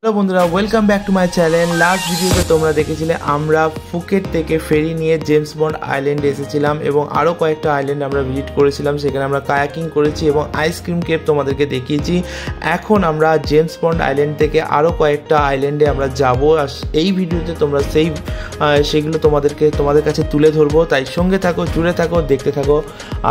Hello বন্ধুরা, welcome back to my channel. Last ভিডিওতে তোমরা দেখেছিলে আমরা ফুকেট থেকে ফেরি নিয়ে জেমস বন্ড আইল্যান্ডে এসেছিলাম এবং আরও কয়েকটা আইল্যান্ড আমরা ভিজিট করেছিলাম। সেখানে আমরা কায়াকিং করেছি এবং আইসক্রিম কেভ তোমাদেরকে দেখিয়েছি। এখন আমরা জেমস বন্ড আইল্যান্ড থেকে আরও কয়েকটা আইল্যান্ডে আমরা যাব, আর এই ভিডিওতে তোমরা সেগুলো তোমাদের কাছে তুলে ধরবো। তাই সঙ্গে থাকো, জুড়ে থাকো, দেখতে থাকো,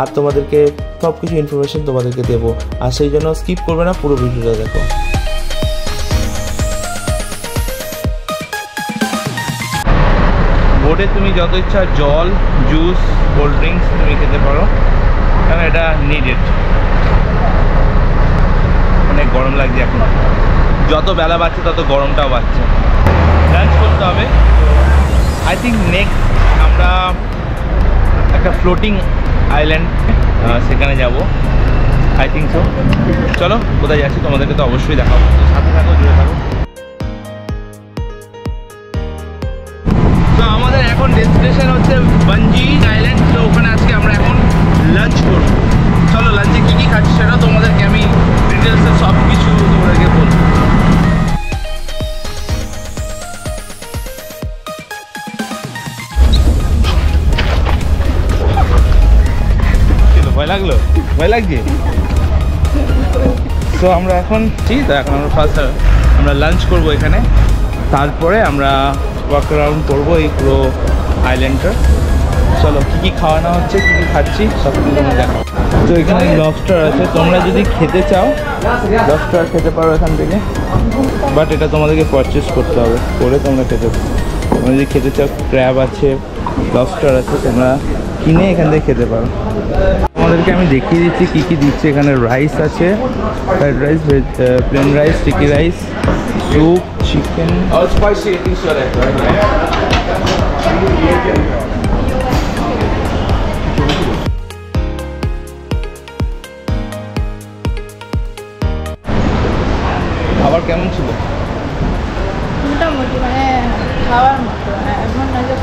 আর তোমাদেরকে সব কিছু ইনফরমেশন তোমাদেরকে দেবো। আর সেই জন্য স্কিপ করবে না, পুরো ভিডিওটা দেখো। বোটে তুমি যত ইচ্ছা জল, জুস, কোল্ড ড্রিঙ্কস তুমি খেতে পারো, কারণ এটা নিডেড। অনেক গরম লাগছে এখন, যত বেলা বাড়ছে তত গরমটাও বাড়ছে। লাঞ্চ করতে হবে। আই থিঙ্ক নেক্সট আমরা একটা ফ্লোটিং আইল্যান্ড সেখানে যাব, আই থিঙ্ক সো। চলো কোথায় যাচ্ছি তোমাদেরকে তো অবশ্যই দেখাবো, সাথে থাকো, জুড়ে থাকো। তো আমাদের এখন ডেস্টিনেশন হচ্ছে বাঞ্জি আইল্যান্ড। তো ওখানে আজকে আমরা এখন লাঞ্চ করব। চলো লাঞ্চে কী কী খাচ্ছি সেটা তোমাদেরকে আমি ডিটেলসে সব কিছু তোমাদেরকে বলবো। ভয় লাগলো? ভয় লাগছে? তো আমরা এখন আমরা ফার্স্ট আমরা লাঞ্চ করবো এখানে, তারপরে আমরা ওয়াক অ্যারাউন্ড করবো এই পুরো আইল্যান্ডটা। চলো কী কী খাওয়ানো হচ্ছে, কী কী খাচ্ছি সব কিছু তোমরা দেখো। তো এখানে লবস্টার আছে, তোমরা যদি খেতে চাও লবস্টার খেতে পারো এখান থেকে, বাট এটা তোমাদেরকে পারচেস করতে হবে, করে তোমরা খেতে পারো। তোমরা যদি খেতে চাও ক্র্যাব আছে, লবস্টার আছে, তোমরা কিনে এখান থেকে খেতে পারো। তোমাদেরকে আমি দেখিয়ে দিচ্ছি কী কী দিচ্ছে এখানে। রাইস আছে, fried rice, plain rice, sticky rice, soup, chicken. খাবার কেমন ছিল? মোটামুটি মানে খাওয়ার মতো, এমন না যে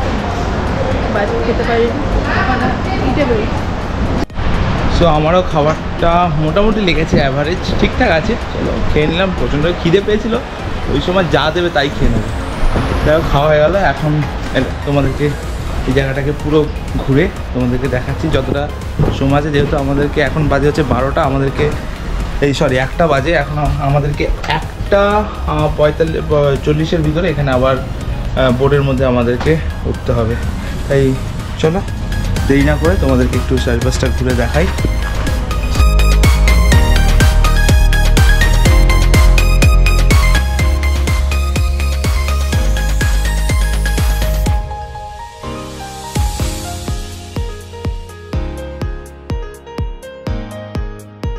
বাড়ি খেতে পারি। সো আমারও খাবারটা মোটামুটি লেগেছে, অ্যাভারেজ ঠিকঠাক আছে। চলো খেয়ে নিলাম, প্রচণ্ড খিদে পেয়েছিল, ওই সময় যা দেবে তাই খেয়ে নেবো। দেখো খাওয়া হয়ে গেলো। এখন তোমাদেরকে এই জায়গাটাকে পুরো ঘুরে তোমাদেরকে দেখাচ্ছি যতটা সময় আছে, যেহেতু আমাদেরকে এখন বাজে হচ্ছে 12টা, আমাদেরকে 1টা বাজে। এখন আমাদেরকে 1:40-এর ভিতরে এখানে আবার বোর্ডের মধ্যে আমাদেরকে উঠতে হবে। তাই চলো দেরি না করে তোমাদেরকে একটু চারপাশটা ঘুরে দেখাই।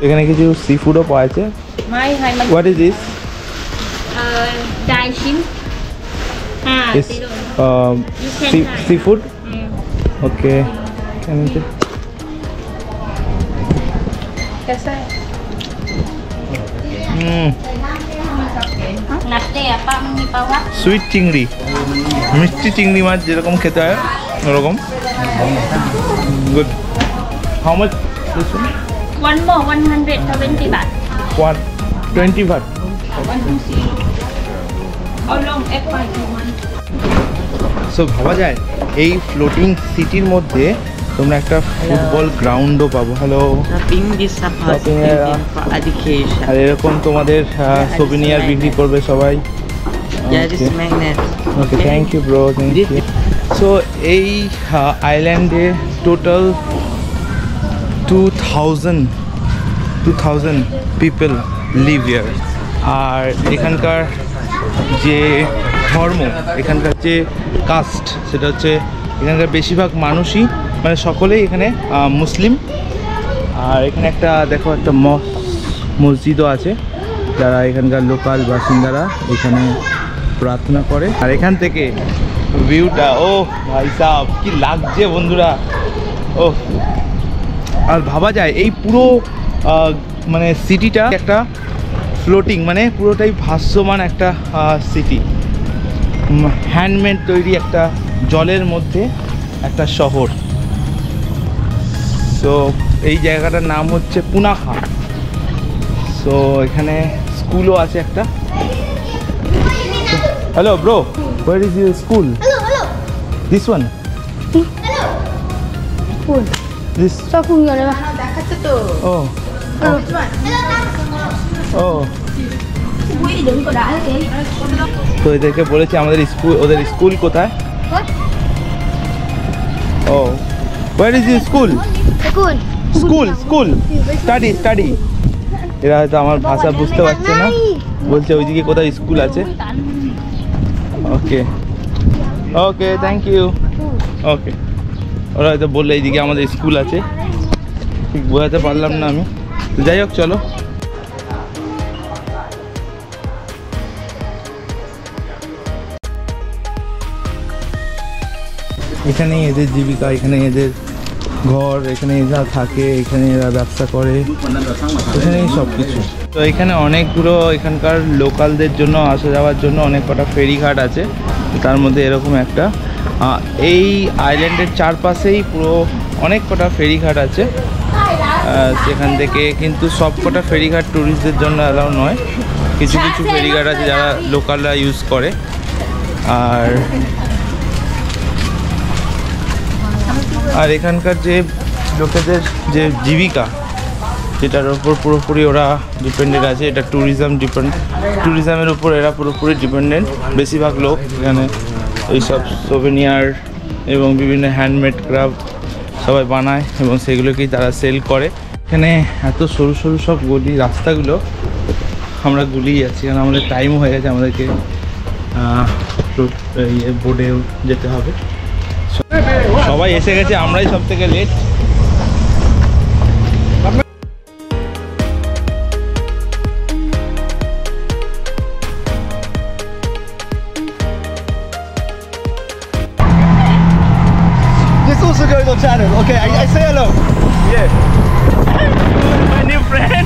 এখানে কিছু সি ফুডও পাওয়া যাচ্ছে। What is this? Daishim. Seafood? Okay. Can you just... कैसा है? সুইট চিংড়ি, মিষ্টি চিংড়ি মাছ যেরকম খেতে হয় ওরকম। Good. How much? One more, 120 baht. 120 baht. So ভাবা যায় এই ফ্লোটিং সিটির মধ্যে তোমরা একটা ফুটবল গ্রাউন্ডও পাবো। হ্যালো, আর এরকম তোমাদের সোভিনিয়ার বিক্রি করবে সবাই। Okay, thank you bro, thank you. So এই আইল্যান্ডে টোটাল 2000 পিপল লিভ হিয়ার। আর এখানকার যে ধর্ম, এখানকার যে কাস্ট, সেটা হচ্ছে এখানকার বেশিরভাগ মানুষই মানে সকলেই এখানে মুসলিম। আর এখানে একটা দেখো একটা মসজিদও আছে, যারা এখানকার লোকাল বাসিন্দারা এখানে প্রার্থনা করে। আর এখান থেকে ভিউটা, ও ভাই সাহেব কি লাগছে বন্ধুরা! ও, আর ভাবা যায় এই পুরো মানে সিটিটা একটা ফ্লোটিং, মানে পুরোটাই ভাসমান একটা সিটি, হ্যান্ডমেড তৈরি একটা জলের মধ্যে একটা শহর। সো এই জায়গাটার নাম হচ্ছে পুনাখা। সো এখানে স্কুলও আছে একটা। Hello, bro. Where is your school? Hello. This one. Cool. This. সব ফুল গেলে বা দেখাচ্ছে তো Oh. Oh. ওই দেখো ডালে তো এদেরকে বলেছি আমাদের স্কুল, ওদের স্কুল কোথায়? Oh. Where is your school? কোন School. Study. এরা হয়তো আমার ভাষা বুঝতে পারছে না, বলছে ওইদিকে কোথায় স্কুল আছে। ওকে, থ্যাংক ইউ। ওকে, ওরা হয়তো বললে এইদিকে আমাদের স্কুল আছে, ঠিক বোঝাতে পারলাম না আমি। তো যাই হোক, চলো। এখানেই এদের জীবিকা, এখানে এদের ঘর, এখানে এরা থাকে, এখানে এরা ব্যবসা করে, এখানেই সব কিছু। তো এখানে অনেকগুলো এখানকার লোকালদের জন্য আসা যাওয়ার জন্য অনেক কটা ফেরিঘাট আছে। তার মধ্যে এরকম একটা, এই আইল্যান্ডের চারপাশেই পুরো অনেক কটা ফেরিঘাট আছে। সেখান থেকে কিন্তু সব কটা ফেরিঘাট ট্যুরিস্টদের জন্য অ্যালাউ নয়, কিছু কিছু ফেরিঘাট আছে যারা লোকালরা ইউজ করে। আর এখানকার যে লোকেদের যে জীবিকা, যেটার ওপর পুরোপুরি ওরা ডিপেন্ডেন্ট আছে, এটা ট্যুরিজমের উপর এরা পুরোপুরি ডিপেন্ডেন্ট। বেশিরভাগ লোক এখানে এইসব সোভেনিয়ার এবং বিভিন্ন হ্যান্ডমেড ক্রাফট সবাই বানায় এবং সেগুলোকেই তারা সেল করে। এখানে এত সরু সরু সব গলি রাস্তাগুলো, আমরা গুলিয়ে যাচ্ছি কারণ আমাদের টাইমও হয়ে গেছে, আমাদেরকে বোর্ডেও যেতে হবে। সবাই এসে গেছে, আমরাই সব থেকে late. This also goes on channel. Okay, I say hello. Yeah. My new friend.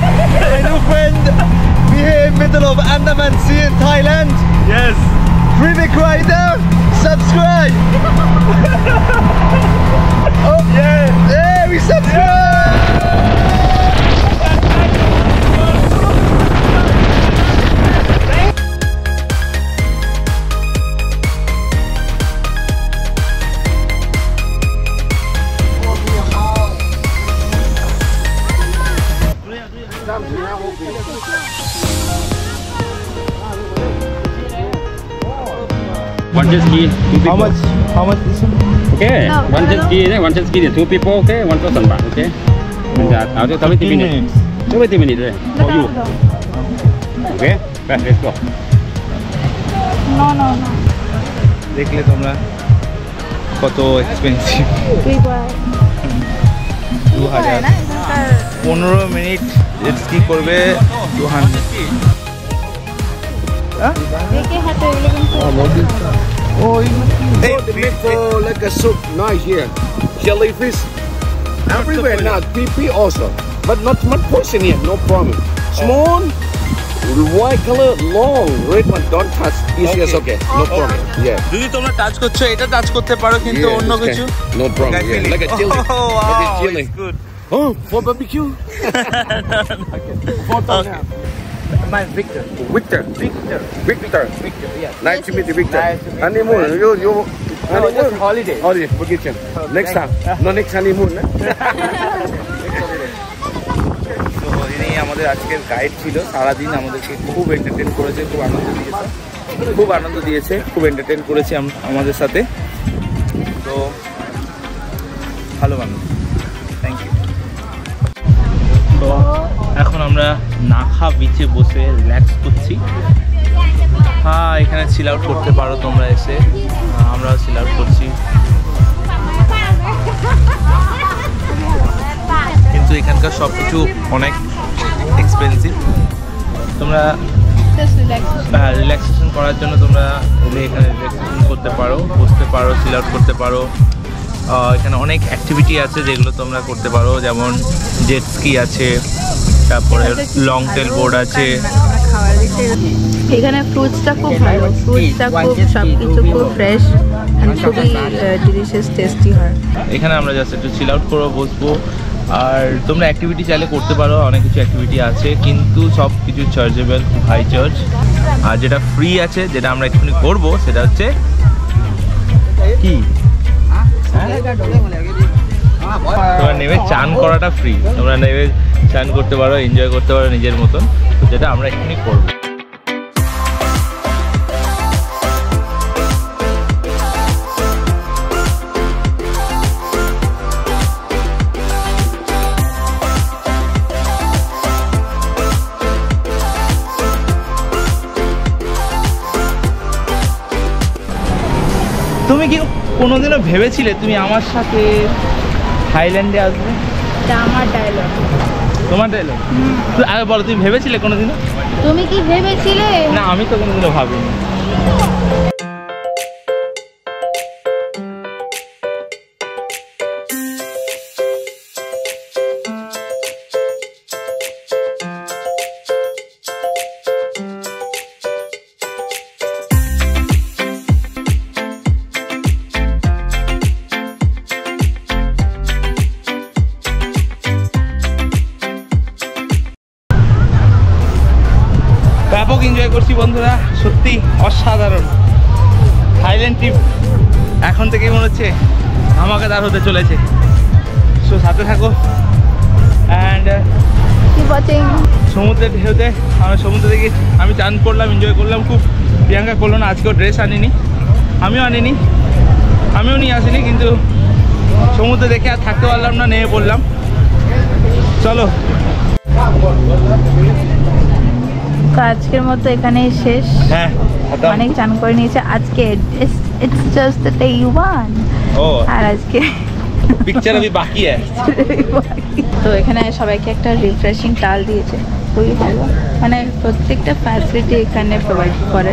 My new friend. We here in middle of Andaman Sea in Thailand. Yes. Rivik Rider. Subscribe. Oh yeah. Yeah, we subscribe. One jet ski, two people. How much this one? Okay, one jet ski, one jet ski, 2 people, okay, 1,000 baht, okay. And that, I'll just 20 minutes. 20 minutes for you. Okay, right, let's go. No. দেখলে তোমরা কত expensive. তুই বল 2000, 15 minute jet ski করবে 200। দেখে হাতে এগুলো কিন্তু They for like a soup, nice here. Jellyfish. Everywhere now, PP also. But not much portion here, no problem. Small, white color, long, red one, don't touch. Easy as okay, no problem. Yeah. যদি তোমরা touch করছো, এটা touch করতে পারো, কিন্তু Yeah, অন্য okay. কিছু No problem, yeah. Like a chili. Oh, Like a wow, chili. it's good. Oh, for barbecue? Photo Okay. now. My Victor. Victor. Yeah. Nice to meet you, Victor. Honeymoon. You honeymoon. Holiday. Vacation. Next time. No, next honeymoon. তো ইনি আমাদের আজকের guide ছিল, সারাদিন আমাদেরকে খুব entertain করেছে, খুব আনন্দ দিয়েছে, খুব এন্টারটেন করেছে আমাদের সাথে। তো ভালো মানুষ, থ্যাংক ইউ। তো এখন আমরা নাখা বিচে বসে রিল্যাক্স করছি। হ্যাঁ, এখানে চিল আউট করতে পারো তোমরা এসে, আমরাও চিল আউট করছি। কিন্তু এখানকার সব কিছু অনেক এক্সপেন্সিভ। তোমরা রিল্যাক্সেশন করার জন্য তোমরা এখানে রিল্যাক্সেশন করতে পারো, বসতে পারো, চিল আউট করতে পারো। এখানে অনেক অ্যাক্টিভিটি আছে যেগুলো তোমরা করতে পারো, যেমন জেট স্কি আছে, তারপরে লং টেল বোর্ড আছে। এখানে ফ্রুটসটা খুব ভালো, ফ্রুটসটা খুব সব কিছু খুব ফ্রেশ অ্যান্ড খুবই ডিলিশিয়াস টেস্টি হয়। এখানে আমরা জাস্ট একটু চিল আউট করবো, বসবো, আর তোমরা অ্যাক্টিভিটি চাইলে করতে পারো, অনেক কিছু অ্যাক্টিভিটি আছে, কিন্তু সব কিছু চার্জেবল, খুব হাই চার্জ। আর যেটা ফ্রি আছে, যেটা আমরা এক্ষুনি করবো, সেটা হচ্ছে কি, তোমরা নেমে চান করাটা ফ্রি, তোমরা নেমে চান করতে পারো, এনজয় করতে পারো নিজের মতন, যেটা আমরা এক্ষুনি করবো। তুমি কি কোনোদিনও ভেবেছিলে তুমি আমার সাথে থাইল্যান্ডে আসবে? এটা আমার ডায়লগ। তোমার ডায়লগ? আগে বলো, তুমি ভেবেছিলে কোনোদিনও? তুমি কি ভেবেছিলে? না, আমি তো কোনোদিনও ভাবিনি। ব্যাপক এনজয় করছি বন্ধুরা, সত্যি অসাধারণ। থাইল্যান্ড ট্রিপ এখন থেকেই মনে হচ্ছে ধামাকাদার হতে চলেছে। সো সাথে থাকো। অ্যান্ড সমুদ্রের ঢেউতে আমরা সমুদ্র থেকে আমি চান করলাম, এনজয় করলাম খুব। প্রিয়াঙ্কা করলো না, আজকেও ড্রেস আনিনি, আমিও আনিনি, আমিও নিয়ে আসিনি, কিন্তু সমুদ্রে দেখে আর থাকতে পারলাম না, নেমে পড়লাম। চলো, তো আজকের মতো এখানেই শেষ। হ্যাঁ অনেক চান করে নিয়েছে আজকে। It's just the day 1। ও, আর আজকে পিকচার अभी বাকি আছে। তো এখানে সবাইকে একটা রিফ্রেশিং টাল দিয়েছে, খুবই ভালো। মানে প্রত্যেকটা ফ্যাসিলিটি এখানে প্রোভাইড করে,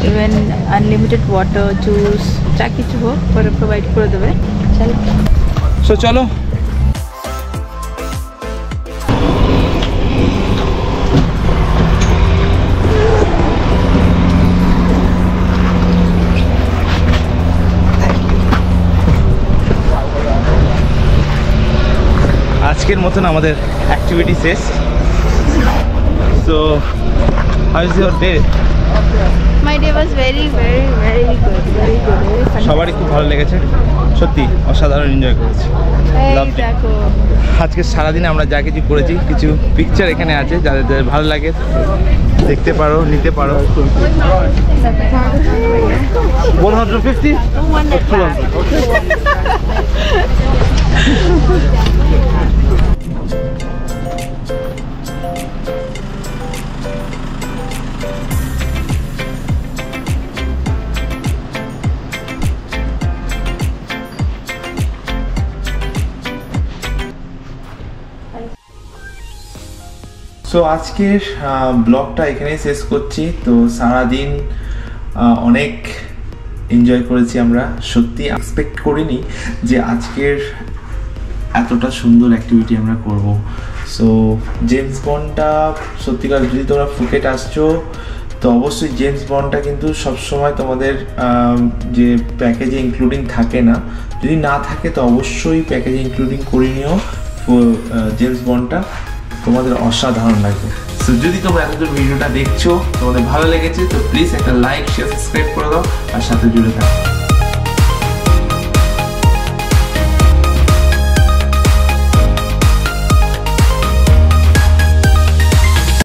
ইভেন আনলিমিটেড ওয়াটার, জুস, যা কিছু হোক করে প্রোভাইড করে দেবে। চলো, সো চলো। আজকের মতন আমাদের অ্যাক্টিভিটি শেষ। So how is your day? My day was very very very good, very good. সবারই খুব ভালো লেগেছে, সত্যি অসাধারণ এনজয় করেছি। Lovely. দেখো, আজকে সারাদিনে আমরা যা কিছু করেছি, কিছু পিকচার এখানে আছে, যাদের ভালো লাগে দেখতে পারো, নিতে পারো। 150? সো আজকের ব্লগটা এখানেই শেষ করছি। তো সারাদিন অনেক এনজয় করেছি আমরা, সত্যি এক্সপেক্ট করিনি যে আজকের এতটা সুন্দর অ্যাক্টিভিটি আমরা করব। সো জেমস বন্ডটা সত্যিকার, যদি তোমরা ফুকেট আসছো তো অবশ্যই জেমস বন্ডটা কিন্তু সবসময় তোমাদের যে প্যাকেজে ইনক্লুডিং থাকে না, যদি না থাকে তো অবশ্যই প্যাকেজে ইনক্লুডিং করে নিও জেমস বন্ডটা, তোমাদের অসাধারণ লাগবে। সো যদি তোমরা এতদূর ভিডিওটা দেখছো, তোমাদের ভালো লেগেছে, তো প্লিজ একটা লাইক, শেয়ার, সাবস্ক্রাইব করে দাও আর সাথে জুড়ে থাকো।